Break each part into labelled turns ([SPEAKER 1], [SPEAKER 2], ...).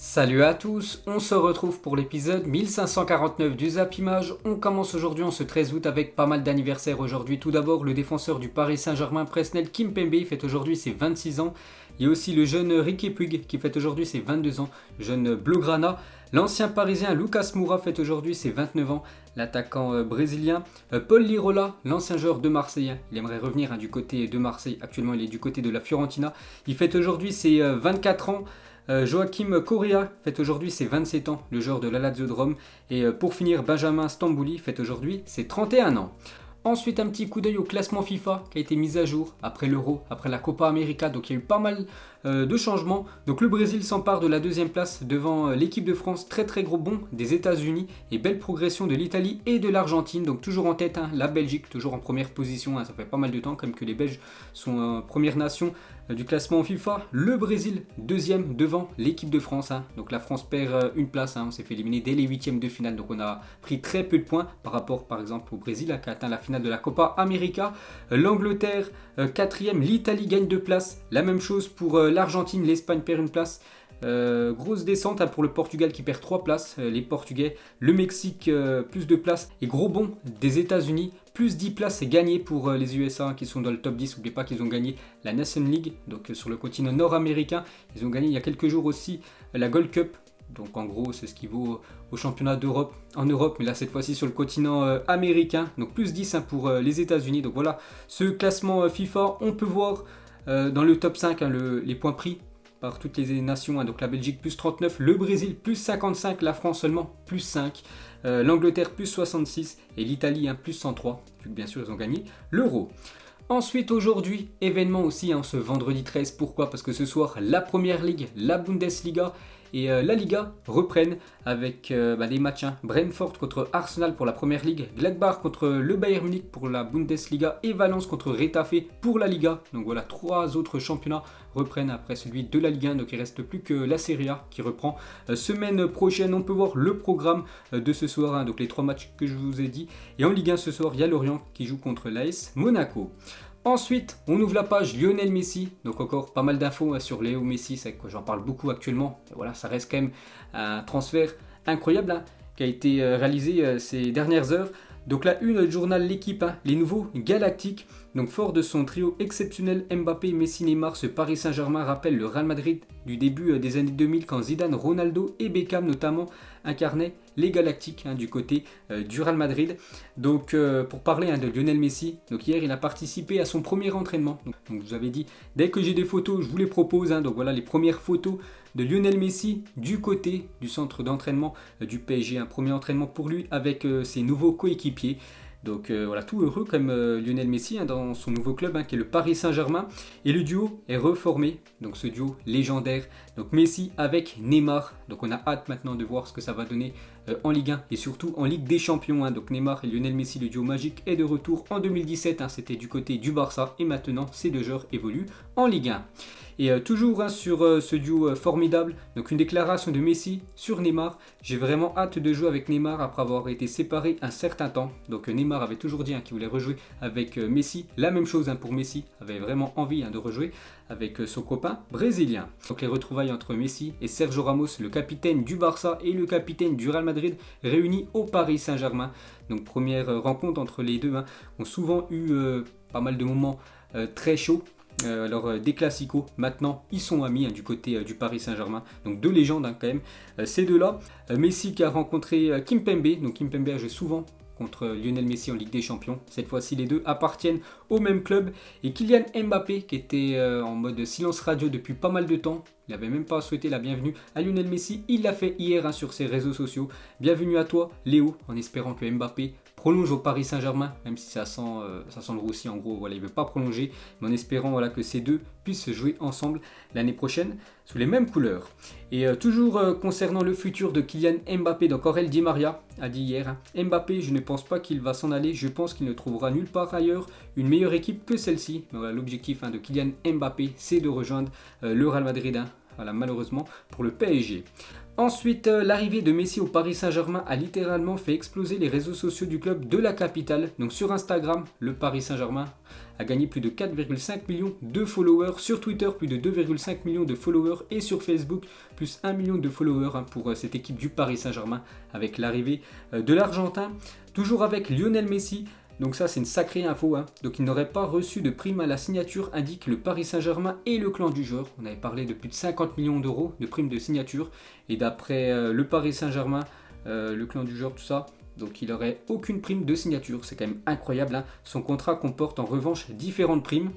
[SPEAKER 1] Salut à tous, on se retrouve pour l'épisode 1549 du Zap Image. On commence aujourd'hui en ce 13 août avec pas mal d'anniversaires aujourd'hui. Tout d'abord, le défenseur du Paris Saint-Germain, Presnel Kimpembe, fête aujourd'hui ses 26 ans. Il y a aussi le jeune Riqui Puig qui fête aujourd'hui ses 22 ans, jeune Blaugrana. L'ancien parisien Lucas Moura fête aujourd'hui ses 29 ans. L'attaquant brésilien Paul Lirola, l'ancien joueur de Marseille. Il aimerait revenir du côté de Marseille. Actuellement, il est du côté de la Fiorentina. Il fête aujourd'hui ses 24 ans. Joachim Correa fête aujourd'hui ses 27 ans, le joueur de la Lazio de Rome. Et pour finir, Benjamin Stambouli fête aujourd'hui ses 31 ans. Ensuite, un petit coup d'œil au classement FIFA qui a été mis à jour après l'Euro, après la Copa América. Donc il y a eu pas mal de changements. Donc le Brésil s'empare de la deuxième place devant l'équipe de France. Très très gros bond des États-Unis et belle progression de l'Italie et de l'Argentine. Donc toujours en tête, la Belgique toujours en première position. Ça fait pas mal de temps comme que les Belges sont première nation du classement FIFA. Le Brésil deuxième devant l'équipe de France. Donc la France perd une place. On s'est fait éliminer dès les huitièmes de finale. Donc on a pris très peu de points par rapport par exemple au Brésil qui a atteint la finale de la Copa América. L'Angleterre quatrième, l'Italie gagne 2 places. La même chose pour l'Argentine, l'Espagne perd une place. Grosse descente pour le Portugal qui perd 3 places, les Portugais, le Mexique plus de places et gros bond des États-Unis, plus 10 places gagnées pour les USA qui sont dans le top 10. N'oubliez pas qu'ils ont gagné la Nation League, donc sur le continent nord-américain. Ils ont gagné il y a quelques jours aussi la Gold Cup. Donc en gros c'est ce qui vaut au championnat d'Europe en Europe, mais là cette fois-ci sur le continent américain. Donc plus 10 pour les États-Unis. Donc voilà ce classement FIFA. On peut voir dans le top 5 les points pris par toutes les nations. Donc la Belgique plus 39, le Brésil plus 55, la France seulement plus 5, l'Angleterre plus 66 et l'Italie plus 103, vu que bien sûr ils ont gagné l'Euro. Ensuite aujourd'hui, événement aussi ce vendredi 13, pourquoi? Parce que ce soir la Première Ligue, la Bundesliga et la Liga reprennent avec des matchs. Brentford contre Arsenal pour la Première Ligue, Gladbach contre le Bayern Munich pour la Bundesliga et Valence contre Retafe pour la Liga. Donc voilà, 3 autres championnats reprennent après celui de la Ligue 1. Donc il ne reste plus que la Serie A qui reprend semaine prochaine. On peut voir le programme de ce soir, donc les 3 matchs que je vous ai dit. Et en Ligue 1 ce soir, il y a Lorient qui joue contre l'AS Monaco. Ensuite, on ouvre la page Lionel Messi, donc encore pas mal d'infos sur Léo Messi, c'est que j'en parle beaucoup actuellement. Et voilà, ça reste quand même un transfert incroyable qui a été réalisé ces dernières heures. Donc la une du journal L'équipe, les nouveaux Galactiques. Donc fort de son trio exceptionnel Mbappé, Messi, Neymar, ce Paris Saint-Germain rappelle le Real Madrid du début des années 2000 quand Zidane, Ronaldo et Beckham notamment incarnaient les Galactiques du côté du Real Madrid. Donc pour parler de Lionel Messi, donc hier il a participé à son premier entraînement. Donc je vous avais dit, dès que j'ai des photos, je vous les propose. Donc voilà les premières photos de Lionel Messi du côté du centre d'entraînement du PSG. Un premier entraînement pour lui avec ses nouveaux coéquipiers. Donc voilà, tout heureux comme Lionel Messi dans son nouveau club qui est le Paris Saint-Germain. Et le duo est reformé, donc ce duo légendaire. Donc Messi avec Neymar. Donc on a hâte maintenant de voir ce que ça va donner en Ligue 1 et surtout en Ligue des Champions. Donc Neymar et Lionel Messi, le duo magique est de retour en 2017. C'était du côté du Barça et maintenant ces deux joueurs évoluent en Ligue 1. Et toujours sur ce duo formidable, donc une déclaration de Messi sur Neymar. J'ai vraiment hâte de jouer avec Neymar après avoir été séparé un certain temps. Donc Neymar avait toujours dit qu'il voulait rejouer avec Messi. La même chose pour Messi, avait vraiment envie de rejouer avec son copain brésilien. Donc les retrouvailles entre Messi et Sergio Ramos, le capitaine du Barça et le capitaine du Real Madrid, réunis au Paris Saint-Germain. Donc première rencontre entre les deux, ont souvent eu pas mal de moments très chauds. Alors des classicos, maintenant ils sont amis du côté du Paris Saint-Germain, donc deux légendes quand même, ces deux-là. Messi qui a rencontré Kimpembe, donc Kimpembe a joué souvent contre Lionel Messi en Ligue des Champions. Cette fois-ci les deux appartiennent au même club. Et Kylian Mbappé qui était en mode silence radio depuis pas mal de temps, il n'avait même pas souhaité la bienvenue à Lionel Messi, il l'a fait hier sur ses réseaux sociaux. Bienvenue à toi Léo, en espérant que Mbappé prolonge au Paris Saint-Germain, même si ça sent le roussi en gros, voilà, il ne veut pas prolonger, mais en espérant que ces deux puissent jouer ensemble l'année prochaine sous les mêmes couleurs. Et toujours concernant le futur de Kylian Mbappé, donc Aurel Di Maria a dit hier, Mbappé, je ne pense pas qu'il va s'en aller, je pense qu'il ne trouvera nulle part ailleurs une meilleure équipe que celle-ci. Voilà, l'objectif de Kylian Mbappé, c'est de rejoindre le Real Madrid. Voilà, malheureusement pour le PSG. Ensuite, l'arrivée de Messi au Paris Saint-Germain a littéralement fait exploser les réseaux sociaux du club de la capitale. Donc sur Instagram, le Paris Saint-Germain a gagné plus de 4,5 millions de followers. Sur Twitter, plus de 2,5 millions de followers. Et sur Facebook, plus 1 million de followers pour cette équipe du Paris Saint-Germain avec l'arrivée de l'Argentin. Toujours avec Lionel Messi. Donc ça c'est une sacrée info, Donc il n'aurait pas reçu de prime à la signature, indique le Paris Saint-Germain et le clan du joueur. On avait parlé de plus de 50 millions d'euros de prime de signature. Et d'après le Paris Saint-Germain, le clan du joueur, tout ça, donc il n'aurait aucune prime de signature. C'est quand même incroyable. Son contrat comporte en revanche différentes primes.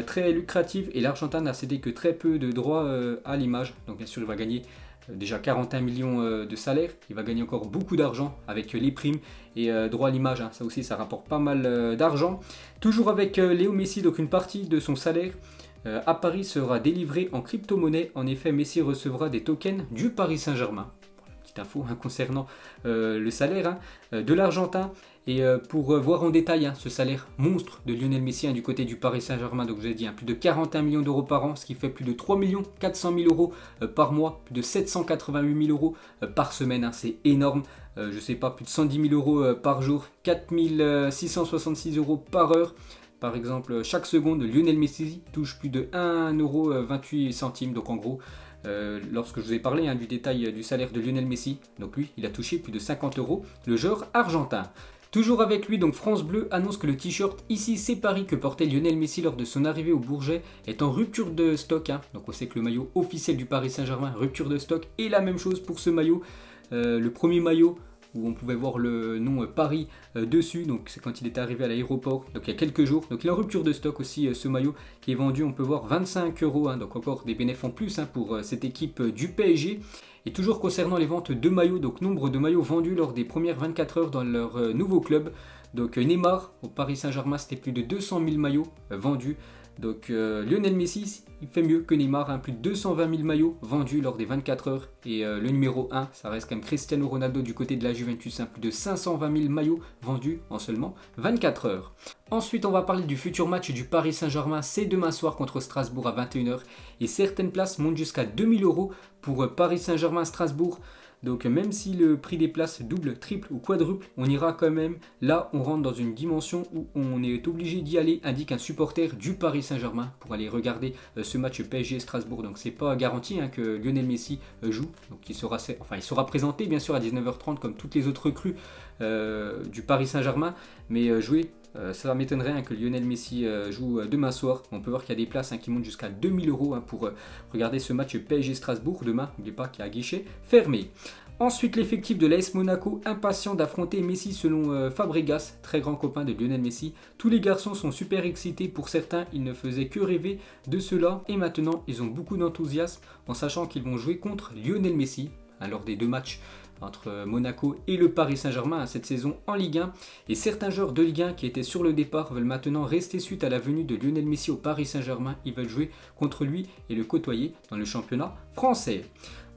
[SPEAKER 1] Très lucratives et l'Argentin n'a cédé que très peu de droits à l'image. Donc bien sûr il va gagner déjà 41 millions de salaire, il va gagner encore beaucoup d'argent avec les primes et droit à l'image, ça aussi ça rapporte pas mal d'argent. Toujours avec Léo Messi, donc une partie de son salaire à Paris sera délivrée en crypto-monnaie. En effet, Messi recevra des tokens du Paris Saint-Germain. Petite info concernant le salaire de l'Argentin. Et pour voir en détail ce salaire monstre de Lionel Messi du côté du Paris Saint-Germain, donc je vous ai dit plus de 41 millions d'euros par an, ce qui fait plus de 3 400 000 euros par mois, plus de 788 000 euros par semaine, c'est énorme. Je sais pas, plus de 110 000 euros par jour, 4 666 euros par heure. Par exemple, chaque seconde, Lionel Messi touche plus de 1,28 €. Donc en gros, lorsque je vous ai parlé du détail du salaire de Lionel Messi, donc lui, il a touché plus de 50 €, le joueur argentin. Toujours avec lui, donc France Bleu annonce que le t-shirt Ici c'est Paris que portait Lionel Messi lors de son arrivée au Bourget est en rupture de stock. Donc on sait que le maillot officiel du Paris Saint-Germain, rupture de stock. Et la même chose pour ce maillot, le premier maillot où on pouvait voir le nom Paris dessus, donc c'est quand il était arrivé à l'aéroport, donc il y a quelques jours. Donc il est en rupture de stock aussi ce maillot qui est vendu, on peut voir 25 €, donc encore des bénéfices en plus pour cette équipe du PSG. Et toujours concernant les ventes de maillots, donc nombre de maillots vendus lors des premières 24 heures dans leur nouveau club. Donc Neymar au Paris Saint-Germain, c'était plus de 200 000 maillots vendus. Donc Lionel Messi, il fait mieux que Neymar, plus de 220 000 maillots vendus lors des 24 heures. Et le numéro 1, ça reste quand même Cristiano Ronaldo du côté de la Juventus, plus de 520 000 maillots vendus en seulement 24 heures. Ensuite, on va parler du futur match du Paris Saint-Germain, c'est demain soir contre Strasbourg à 21 h. Et certaines places montent jusqu'à 2 000 € pour Paris Saint-Germain-Strasbourg. Donc même si le prix des places double, triple ou quadruple, on ira quand même. Là, on rentre dans une dimension où on est obligé d'y aller, indique un supporter du Paris Saint-Germain pour aller regarder ce match PSG-Strasbourg. Donc c'est pas garanti que Lionel Messi joue. Donc il sera présenté bien sûr à 19 h 30 comme toutes les autres recrues du Paris Saint-Germain. Mais jouer, ça m'étonnerait que Lionel Messi joue demain soir. On peut voir qu'il y a des places qui montent jusqu'à 2 000 € pour regarder ce match PSG-Strasbourg demain. N'oubliez pas qu'il y a un guichet fermé. Ensuite, l'effectif de l'AS Monaco, impatient d'affronter Messi selon Fabregas, très grand copain de Lionel Messi. Tous les garçons sont super excités, pour certains, ils ne faisaient que rêver de cela. Et maintenant, ils ont beaucoup d'enthousiasme en sachant qu'ils vont jouer contre Lionel Messi lors des deux matchs entre Monaco et le Paris Saint-Germain cette saison en Ligue 1. Et certains joueurs de Ligue 1 qui étaient sur le départ veulent maintenant rester suite à la venue de Lionel Messi au Paris Saint-Germain. Ils veulent jouer contre lui et le côtoyer dans le championnat français.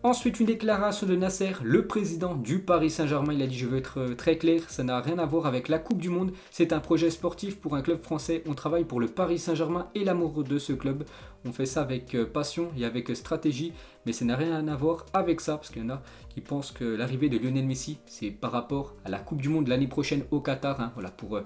[SPEAKER 1] Ensuite, une déclaration de Nasser, le président du Paris Saint-Germain. Il a dit: je veux être très clair, ça n'a rien à voir avec la Coupe du Monde. C'est un projet sportif pour un club français. On travaille pour le Paris Saint-Germain et l'amour de ce club. On fait ça avec passion et avec stratégie, mais ça n'a rien à voir avec ça, parce qu'il y en a qui pensent que l'arrivée de Lionel Messi, c'est par rapport à la Coupe du Monde l'année prochaine au Qatar, voilà, pour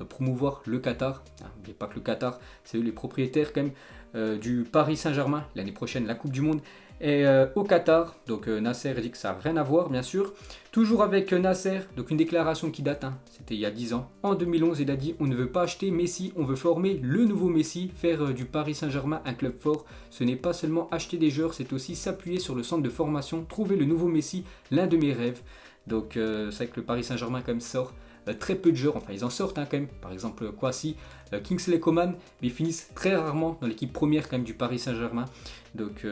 [SPEAKER 1] promouvoir le Qatar. N'oubliez pas que le Qatar, c'est eux les propriétaires quand même du Paris Saint-Germain. L'année prochaine, la Coupe du Monde est au Qatar. Donc Nasser dit que ça n'a rien à voir, bien sûr. Toujours avec Nasser, donc une déclaration qui date, c'était il y a 10 ans. En 2011, il a dit: on ne veut pas acheter Messi, on veut former le nouveau Messi, faire du Paris Saint-Germain un club fort. Ce n'est pas seulement acheter des joueurs, c'est aussi s'appuyer sur le centre de formation, trouver le nouveau Messi, l'un de mes rêves. Donc c'est vrai que le Paris Saint-Germain quand même sort très peu de joueurs, enfin ils en sortent quand même, par exemple Kouassi, Kingsley Coman, mais ils finissent très rarement dans l'équipe première quand même du Paris Saint-Germain. Donc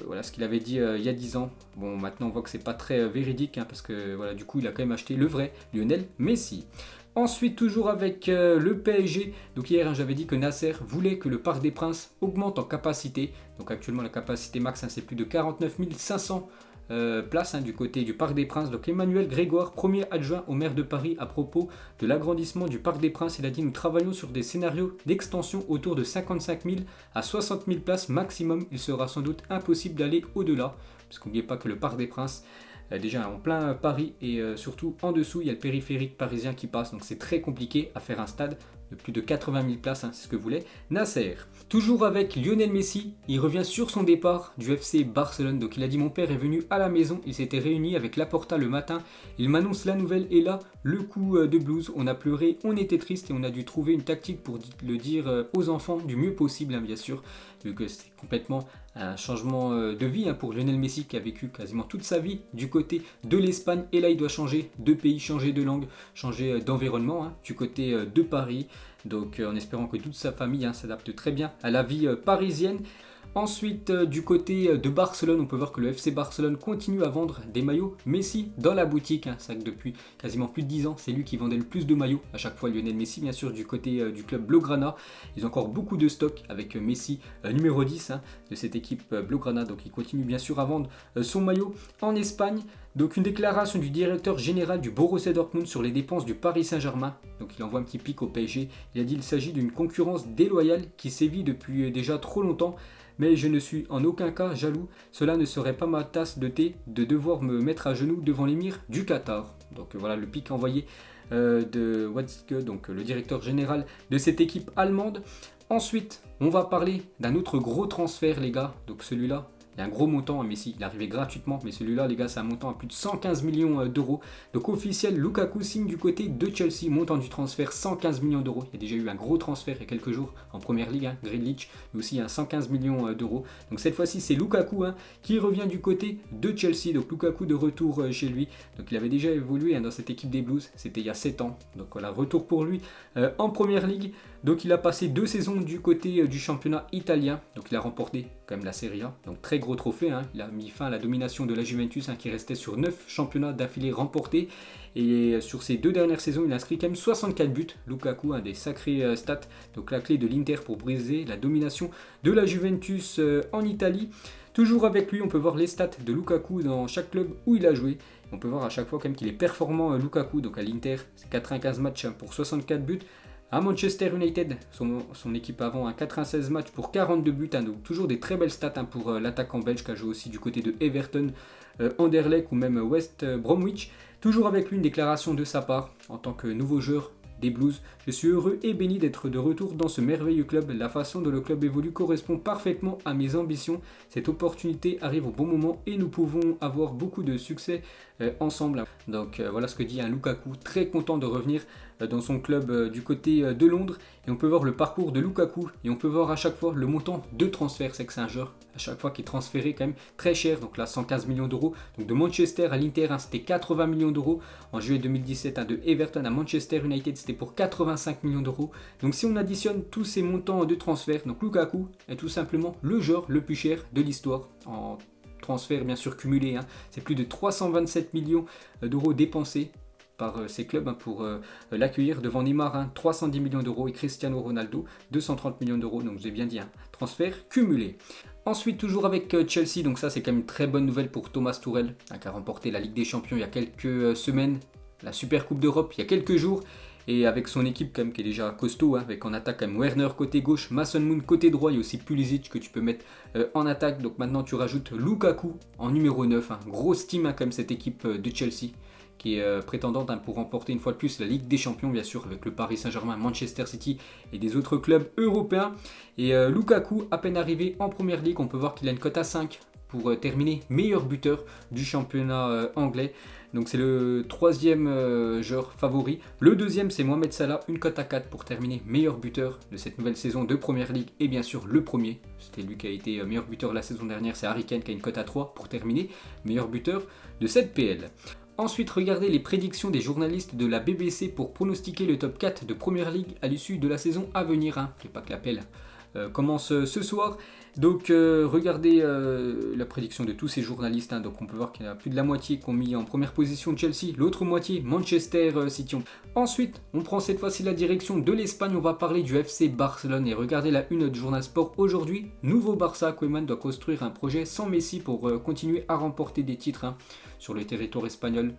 [SPEAKER 1] voilà ce qu'il avait dit il y a 10 ans. Bon, maintenant on voit que c'est pas très véridique, parce que voilà, du coup il a quand même acheté le vrai Lionel Messi. Ensuite, toujours avec le PSG, donc hier j'avais dit que Nasser voulait que le Parc des Princes augmente en capacité. Donc actuellement la capacité max c'est plus de 49 500 place du côté du Parc des Princes. Donc Emmanuel Grégoire, premier adjoint au maire de Paris à propos de l'agrandissement du Parc des Princes, il a dit: nous travaillons sur des scénarios d'extension autour de 55 000 à 60 000 places maximum. Il sera sans doute impossible d'aller au-delà. parce qu'oubliez pas que le Parc des Princes, déjà en plein Paris et surtout en dessous, il y a le périphérique parisien qui passe, donc c'est très compliqué à faire un stade de plus de 80 000 places, c'est ce que voulait Nasser. Toujours avec Lionel Messi, il revient sur son départ du FC Barcelone. Donc il a dit: mon père est venu à la maison, il s'était réuni avec Laporta le matin, il m'annonce la nouvelle et là, le coup de blues, on a pleuré, on était triste et on a dû trouver une tactique pour le dire aux enfants du mieux possible, bien sûr, vu que c'est complètement un changement de vie pour Lionel Messi qui a vécu quasiment toute sa vie du côté de l'Espagne et là il doit changer de pays, changer de langue, changer d'environnement du côté de Paris. Donc en espérant que toute sa famille s'adapte très bien à la vie parisienne. Ensuite, du côté de Barcelone, on peut voir que le FC Barcelone continue à vendre des maillots Messi dans la boutique. C'est vrai que depuis quasiment plus de 10 ans, c'est lui qui vendait le plus de maillots. À chaque fois, Lionel Messi, bien sûr, du côté du club Blaugrana. Ils ont encore beaucoup de stock avec Messi, numéro 10 de cette équipe Blaugrana. Donc il continue bien sûr à vendre son maillot en Espagne. Donc une déclaration du directeur général du Borussia Dortmund sur les dépenses du Paris Saint-Germain. Donc il envoie un petit pic au PSG. Il a dit qu'il s'agit d'une concurrence déloyale qui sévit depuis déjà trop longtemps. Mais je ne suis en aucun cas jaloux. Cela ne serait pas ma tasse de thé de devoir me mettre à genoux devant l'émir du Qatar. Donc voilà le pic envoyé de Watzke, donc le directeur général de cette équipe allemande. Ensuite, on va parler d'un autre gros transfert, les gars. Donc celui-là, il y a un gros montant, Messi, il est arrivé gratuitement, mais celui-là, les gars, c'est un montant à plus de 115 millions d'euros. Donc officiel, Lukaku signe du côté de Chelsea, montant du transfert 115 millions d'euros. Il y a déjà eu un gros transfert il y a quelques jours en première ligue, Grealish, mais aussi 115 millions d'euros. Donc cette fois-ci, c'est Lukaku qui revient du côté de Chelsea. Donc Lukaku de retour chez lui. Donc il avait déjà évolué dans cette équipe des Blues, c'était il y a 7 ans. Donc voilà, retour pour lui en première ligue. Donc il a passé 2 saisons du côté du championnat italien. Donc il a remporté quand même la Serie A. Donc très gros trophée. Il a mis fin à la domination de la Juventus qui restait sur 9 championnats d'affilée remportés. Et sur ces 2 dernières saisons, il a inscrit quand même 64 buts. Lukaku a des sacrés stats. Donc la clé de l'Inter pour briser la domination de la Juventus en Italie. Toujours avec lui, on peut voir les stats de Lukaku dans chaque club où il a joué. On peut voir à chaque fois quand même qu'il est performant Lukaku. Donc à l'Inter, c'est 95 matchs pour 64 buts. À Manchester United, son équipe avant, 96 matchs pour 42 buts. Donc toujours des très belles stats pour l'attaquant belge qui a joué aussi du côté de Everton, Anderlecht ou même West Bromwich. Toujours avec lui une déclaration de sa part en tant que nouveau joueur des Blues. Je suis heureux et béni d'être de retour dans ce merveilleux club. La façon dont le club évolue correspond parfaitement à mes ambitions. Cette opportunité arrive au bon moment et nous pouvons avoir beaucoup de succès ensemble. Donc voilà ce que dit Lukaku, très content de revenir dans son club du côté de Londres. Et on peut voir le parcours de Lukaku et on peut voir à chaque fois le montant de transfert. C'est que c'est un joueur à chaque fois qui est transféré quand même très cher. Donc là 115 millions d'euros. Donc de Manchester à l'Inter c'était 80 millions d'euros. En juillet 2017 de Everton à Manchester United c'était pour 85 millions d'euros. Donc si on additionne tous ces montants de transfert, donc Lukaku est tout simplement le joueur le plus cher de l'histoire en transfert bien sûr cumulé. C'est plus de 327 millions d'euros dépensés par ces clubs pour l'accueillir devant Neymar, 310 millions d'euros et Cristiano Ronaldo 230 millions d'euros. Donc j'ai bien dit transfert cumulé. Ensuite toujours avec Chelsea, donc ça c'est quand même une très bonne nouvelle pour Thomas Tuchel qui a remporté la Ligue des Champions il y a quelques semaines, la Super Coupe d'Europe il y a quelques jours. Et avec son équipe quand même qui est déjà costaud, avec en attaque quand même Werner côté gauche, Mason Mount côté droit, il y a aussi Pulisic que tu peux mettre en attaque. Donc maintenant tu rajoutes Lukaku en numéro 9, grosse team quand même cette équipe de Chelsea qui est prétendante pour remporter une fois de plus la Ligue des Champions bien sûr avec le Paris Saint-Germain, Manchester City et des autres clubs européens. Et Lukaku à peine arrivé en première ligue, on peut voir qu'il a une cote à 5 pour terminer meilleur buteur du championnat anglais. Donc c'est le 3e joueur favori. Le 2e c'est Mohamed Salah, une cote à 4 pour terminer meilleur buteur de cette nouvelle saison de Première Ligue. Et bien sûr le premier, c'était lui qui a été meilleur buteur la saison dernière, c'est Harry Kane qui a une cote à 3 pour terminer meilleur buteur de cette PL. Ensuite, regardez les prédictions des journalistes de la BBC pour pronostiquer le top 4 de Première Ligue à l'issue de la saison à venir. N'oubliez pas que l'appel commence ce soir. Donc regardez la prédiction de tous ces journalistes. Donc on peut voir qu'il y en a plus de la moitié qui ont mis en première position Chelsea, l'autre moitié Manchester City. Ensuite, on prend cette fois-ci la direction de l'Espagne. On va parler du FC Barcelone et regardez la une du journal Sport aujourd'hui. Nouveau Barça, Koeman doit construire un projet sans Messi pour continuer à remporter des titres sur le territoire espagnol.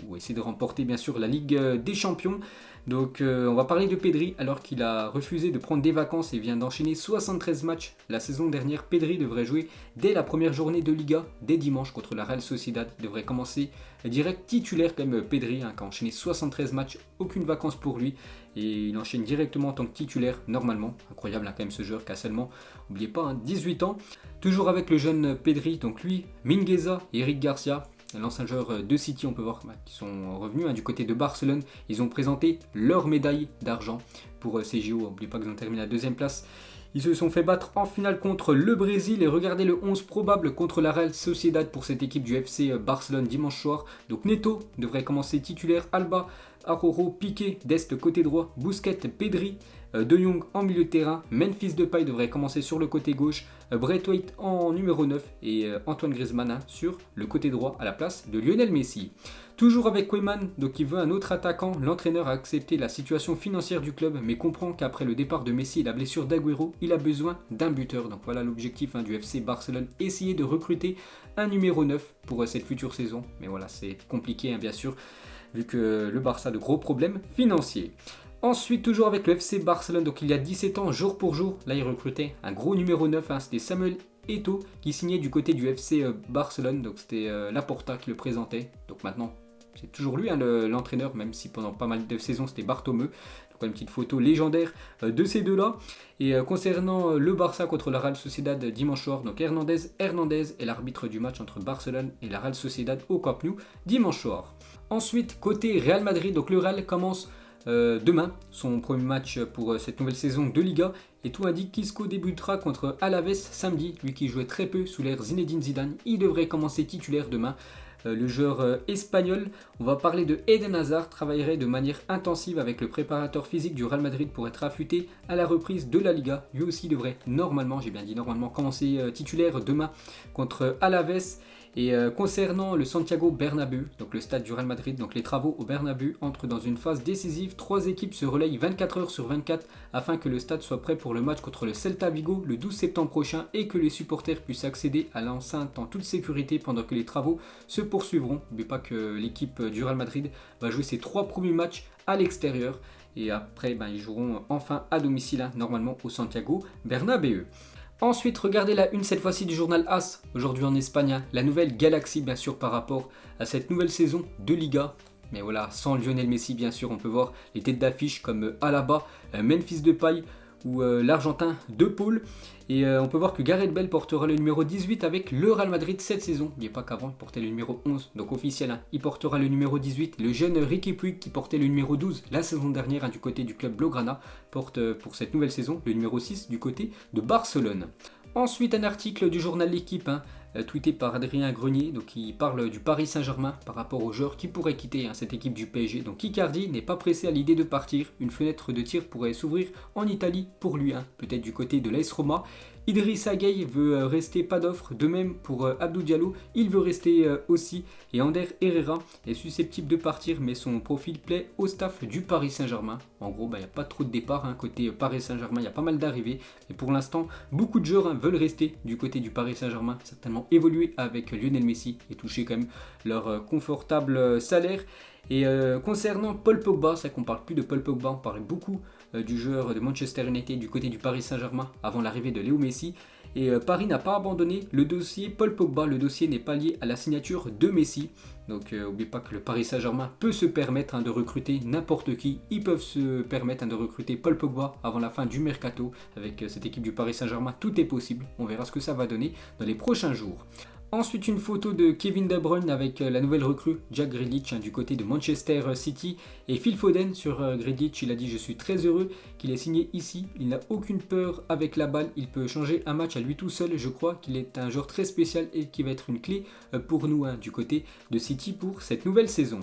[SPEAKER 1] ou essayer de remporter bien sûr la Ligue des Champions. Donc on va parler de Pedri alors qu'il a refusé de prendre des vacances et vient d'enchaîner 73 matchs. La saison dernière, Pedri devrait jouer dès la première journée de Liga, dès dimanche contre la Real Sociedad. Il devrait commencer direct titulaire comme Pedri, qui a enchaîné 73 matchs, aucune vacances pour lui. Et il enchaîne directement en tant que titulaire normalement. Incroyable quand même ce joueur qui a seulement, n'oubliez pas, 18 ans. Toujours avec le jeune Pedri, donc lui, Mingueza et Eric Garcia. L'ancien joueur de City, on peut voir qui sont revenus du côté de Barcelone. Ils ont présenté leur médaille d'argent pour ces JO. N'oubliez pas qu'ils ont terminé à la deuxième place. Ils se sont fait battre en finale contre le Brésil et regardez le 11 probable contre la Real Sociedad pour cette équipe du FC Barcelone dimanche soir. Donc Neto devrait commencer titulaire, Alba, Aroro, Piqué, Dest côté droit, Busquets, Pedri, De Jong en milieu de terrain, Memphis Depay devrait commencer sur le côté gauche, Braithwaite en numéro 9 et Antoine Griezmann sur le côté droit à la place de Lionel Messi. Toujours avec Koeman, donc il veut un autre attaquant, l'entraîneur a accepté la situation financière du club mais comprend qu'après le départ de Messi et la blessure d'Agüero, il a besoin d'un buteur. Donc voilà l'objectif du FC Barcelone, essayer de recruter un numéro 9 pour cette future saison. Mais voilà, c'est compliqué bien sûr, vu que le Barça a de gros problèmes financiers. Ensuite, toujours avec le FC Barcelone, donc il y a 17 ans, jour pour jour, là il recrutait un gros numéro 9, c'était Samuel Eto'o qui signait du côté du FC Barcelone, donc c'était Laporta qui le présentait. Donc maintenant, c'est toujours lui l'entraîneur, même si pendant pas mal de saisons c'était Bartomeu. Donc une petite photo légendaire de ces deux-là. Et concernant le Barça contre la Real Sociedad dimanche soir, donc Hernandez est l'arbitre du match entre Barcelone et la Real Sociedad au Camp Nou dimanche soir. Ensuite, côté Real Madrid, donc le Real commence demain son premier match pour cette nouvelle saison de Liga et tout indique qu'Isco débutera contre Alaves samedi, lui qui jouait très peu sous l'ère Zinedine Zidane. Il devrait commencer titulaire demain. Le joueur espagnol, on va parler de Eden Hazard, travaillerait de manière intensive avec le préparateur physique du Real Madrid pour être affûté à la reprise de la Liga. Lui aussi devrait normalement, j'ai bien dit normalement, commencer titulaire demain contre Alaves. Et concernant le Santiago Bernabéu, donc le stade du Real Madrid, donc les travaux au Bernabéu entrent dans une phase décisive. 3 équipes se relayent 24 heures sur 24 afin que le stade soit prêt pour le match contre le Celta Vigo le 12 septembre prochain et que les supporters puissent accéder à l'enceinte en toute sécurité pendant que les travaux se poursuivront. N'oubliez pas que l'équipe du Real Madrid va jouer ses 3 premiers matchs à l'extérieur et après ils joueront enfin à domicile normalement au Santiago Bernabéu. Ensuite, regardez la une cette fois-ci du journal AS, aujourd'hui en Espagne, la nouvelle galaxie bien sûr par rapport à cette nouvelle saison de Liga. Mais voilà, sans Lionel Messi bien sûr, on peut voir les têtes d'affiche comme Alaba, Memphis Depay ou l'Argentin De Paul. Et on peut voir que Gareth Bale portera le numéro 18 avec le Real Madrid cette saison. N'oubliez pas qu'avant il portait le numéro 11, donc officiel, il portera le numéro 18. Le jeune Riqui Puig qui portait le numéro 12 la saison dernière du côté du club Blaugrana porte pour cette nouvelle saison le numéro 6 du côté de Barcelone. Ensuite, un article du journal L'Équipe, tweeté par Adrien Grenier, donc il parle du Paris Saint-Germain par rapport aux joueurs qui pourraient quitter cette équipe du PSG. Donc Icardi n'est pas pressé à l'idée de partir, une fenêtre de tir pourrait s'ouvrir en Italie pour lui, peut-être du côté de l'AS Roma. Idrissa Gueye veut rester, pas d'offre, de même pour Abdou Diallo, il veut rester aussi, et Ander Herrera est susceptible de partir mais son profil plaît au staff du Paris Saint-Germain. En gros, il n'y a pas trop de départ côté Paris Saint-Germain, il y a pas mal d'arrivées, mais pour l'instant, beaucoup de joueurs veulent rester du côté du Paris Saint-Germain, certainement évoluer avec Lionel Messi et toucher quand même leur confortable salaire. Et concernant Paul Pogba, c'est vrai qu'on parle plus de Paul Pogba, on parlait beaucoup du joueur de Manchester United du côté du Paris Saint-Germain avant l'arrivée de Léo Messi. Et Paris n'a pas abandonné le dossier Paul Pogba, le dossier n'est pas lié à la signature de Messi. Donc n'oubliez pas que le Paris Saint-Germain peut se permettre de recruter n'importe qui. Ils peuvent se permettre de recruter Paul Pogba avant la fin du mercato. Avec cette équipe du Paris Saint-Germain, tout est possible. On verra ce que ça va donner dans les prochains jours. Ensuite, une photo de Kevin De Bruyne avec la nouvelle recrue Jack Grealish du côté de Manchester City et Phil Foden sur Grealish. Il a dit: je suis très heureux qu'il ait signé ici. Il n'a aucune peur avec la balle. Il peut changer un match à lui tout seul. Je crois qu'il est un joueur très spécial et qui va être une clé pour nous du côté de City pour cette nouvelle saison.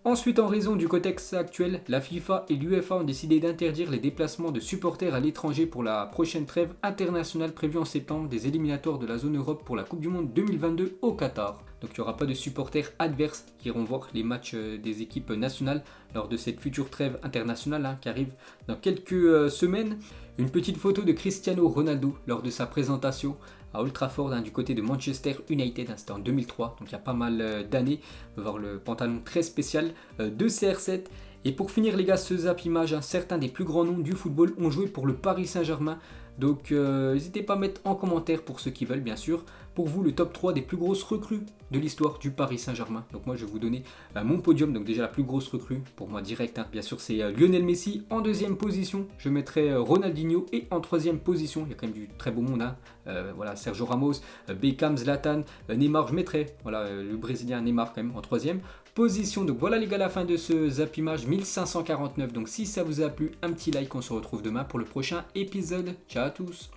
[SPEAKER 1] Ensuite, en raison du contexte actuel, la FIFA et l'UEFA ont décidé d'interdire les déplacements de supporters à l'étranger pour la prochaine trêve internationale prévue en septembre des éliminatoires de la zone Europe pour la Coupe du Monde 2022 au Qatar. Donc il n'y aura pas de supporters adverses qui iront voir les matchs des équipes nationales lors de cette future trêve internationale qui arrive dans quelques semaines. Une petite photo de Cristiano Ronaldo lors de sa présentation à Old Trafford du côté de Manchester United. C'était en 2003, donc il y a pas mal d'années. On peut voir le pantalon très spécial de CR7. Et pour finir les gars, ce Zap Image, certains des plus grands noms du football ont joué pour le Paris Saint-Germain. Donc n'hésitez pas à mettre en commentaire pour ceux qui veulent bien sûr, pour vous le top 3 des plus grosses recrues de l'histoire du Paris Saint-Germain. Donc moi je vais vous donner mon podium, donc déjà la plus grosse recrue pour moi direct, bien sûr c'est Lionel Messi. En deuxième position je mettrai Ronaldinho et en troisième position, il y a quand même du très beau monde, voilà, Sergio Ramos, Beckham, Zlatan, Neymar, je mettrai voilà, le Brésilien Neymar quand même en troisième position. Donc voilà les gars, la fin de ce Zap Image 1549. Donc si ça vous a plu, un petit like, on se retrouve demain pour le prochain épisode. Ciao à tous.